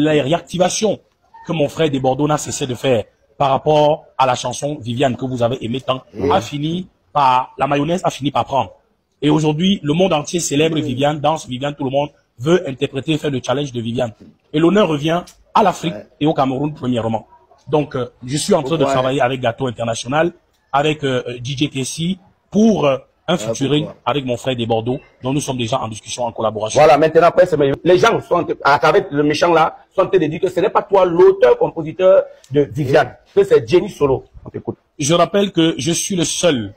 La réactivation que mon frère Desbordeaux n'a cessé de faire par rapport à la chanson Viviane que vous avez aimée tant, la mayonnaise a fini par prendre. Et aujourd'hui, le monde entier célèbre Viviane, danse Viviane, tout le monde veut interpréter, faire le challenge de Viviane. Et l'honneur revient à l'Afrique et au Cameroun premièrement. Donc, je suis en train de travailler avec Gâteau International, avec DJ Kessi, pour un featuring avec mon frère Desbordeaux, dont nous sommes déjà en discussion, en collaboration. Voilà, maintenant, après, les gens sont, avec le méchant là, sont en train de dire que ce n'est pas toi l'auteur-compositeur de Viviane, que c'est Jenny Solo. On t'écoute. Je rappelle que je suis le seul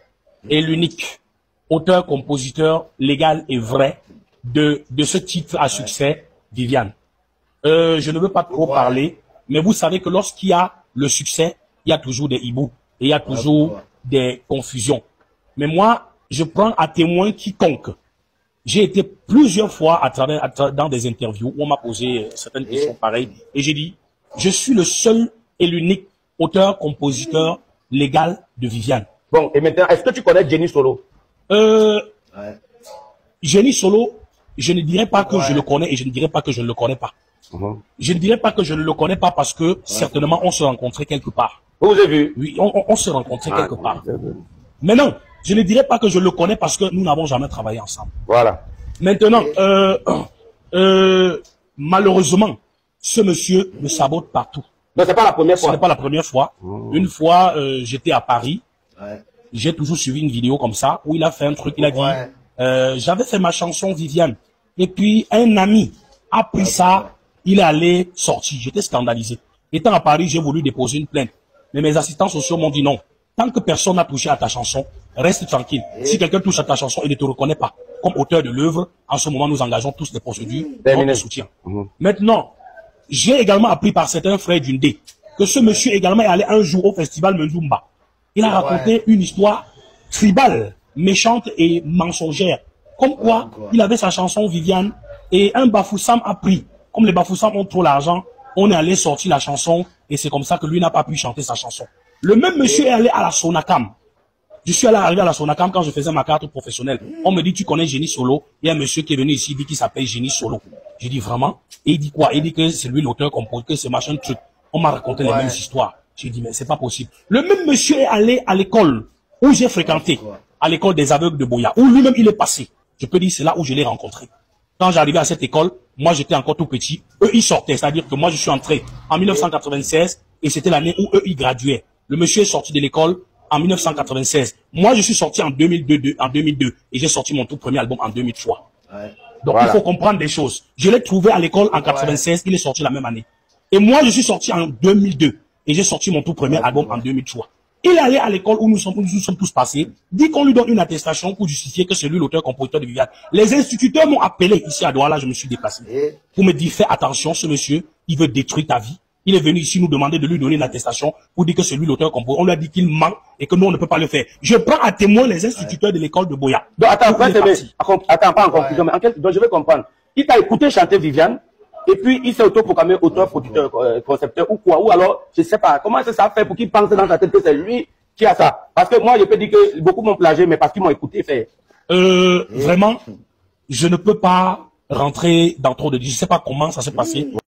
et l'unique auteur-compositeur légal et vrai de ce titre à succès, Viviane. Je ne veux pas trop parler, mais vous savez que lorsqu'il y a le succès, il y a toujours des hiboux et il y a toujours des confusions. Mais moi, je prends à témoin quiconque. J'ai été plusieurs fois dans des interviews où on m'a posé certaines questions pareilles et j'ai dit, je suis le seul et l'unique auteur-compositeur légal de Viviane. Bon, et maintenant, est-ce que tu connais Jenny Solo? Jenny Solo, je ne dirais pas que je le connais et je ne dirais pas que je ne le connais pas. Je ne dirais pas que je ne le connais pas parce que certainement on se rencontrait quelque part. Vous avez vu? Oui, on se rencontrait quelque part. Mais non, je ne dirais pas que je le connais parce que nous n'avons jamais travaillé ensemble. Voilà. Maintenant, malheureusement, ce monsieur me sabote partout. Non, c'est pas la première fois. Ce n'est pas la première fois. Une fois, j'étais à Paris. J'ai toujours suivi une vidéo comme ça où il a fait un truc. Il a dit, j'avais fait ma chanson Viviane. Et puis, un ami a pris ça. Il est allé sortir. J'étais scandalisé. Étant à Paris, j'ai voulu déposer une plainte. Mais mes assistants sociaux m'ont dit non. Tant que personne n'a touché à ta chanson, reste tranquille. Si quelqu'un touche à ta chanson et ne te reconnaît pas comme auteur de l'œuvre, en ce moment, nous engageons tous les procédures de soutien. Maintenant, j'ai également appris par certains frères d'une D que ce monsieur également est allé un jour au festival Menzumba. Il a raconté une histoire tribale, méchante et mensongère. Comme quoi, il avait sa chanson Viviane et un Bafoussam a pris. Comme les Bafoussam ont trop l'argent, on est allé sortir la chanson et c'est comme ça que lui n'a pas pu chanter sa chanson. Le même monsieur est allé à la Sonacam. Je suis arrivé à la Sonacam quand je faisais ma carte professionnelle. On me dit, tu connais Jenny Solo? Il y a un monsieur qui est venu ici, il dit qu'il s'appelle Jenny Solo. J'ai dit, vraiment? Et il dit quoi? Il dit que c'est lui l'auteur compositeur, que c'est machin truc. On m'a raconté les mêmes histoires. J'ai dit, mais c'est pas possible. Le même monsieur est allé à l'école où j'ai fréquenté, à l'école des aveugles de Boya, où lui-même il est passé. Je peux dire, c'est là où je l'ai rencontré. Quand j'arrivais à cette école, moi j'étais encore tout petit. Eux, ils sortaient. C'est-à-dire que moi, je suis entré en 1996 et c'était l'année où eux, ils graduaient. Le monsieur est sorti de l'école en 1996. Moi, je suis sorti en 2002 et j'ai sorti mon tout premier album en 2003. Donc, il faut comprendre des choses. Je l'ai trouvé à l'école en 96, il est sorti la même année. Et moi, je suis sorti en 2002 et j'ai sorti mon tout premier album en 2003. Il est allé à l'école où nous sommes tous passés, dit qu'on lui donne une attestation pour justifier que c'est lui l'auteur-compositeur de Viviane. Les instituteurs m'ont appelé ici à Douala, je me suis déplacé. Pour me dire, fais attention, ce monsieur, il veut détruire ta vie. Il est venu ici nous demander de lui donner une attestation pour dire que c'est lui l'auteur-compositeur. On lui a dit qu'il ment et que nous, on ne peut pas le faire. Je prends à témoin les instituteurs de l'école de Boya. Donc, attends, pas en conclusion, mais donc je vais comprendre. Il t'a écouté chanter Viviane, et puis il s'est autoproclamé auteur, producteur, concepteur ou quoi, ou alors, je sais pas, comment ça fait pour qu'il pense dans sa tête que c'est lui qui a ça? Parce que moi, je peux dire que beaucoup m'ont plagié, mais parce qu'ils m'ont écouté faire. Vraiment, je ne peux pas rentrer dans trop de... Je sais pas comment ça s'est passé.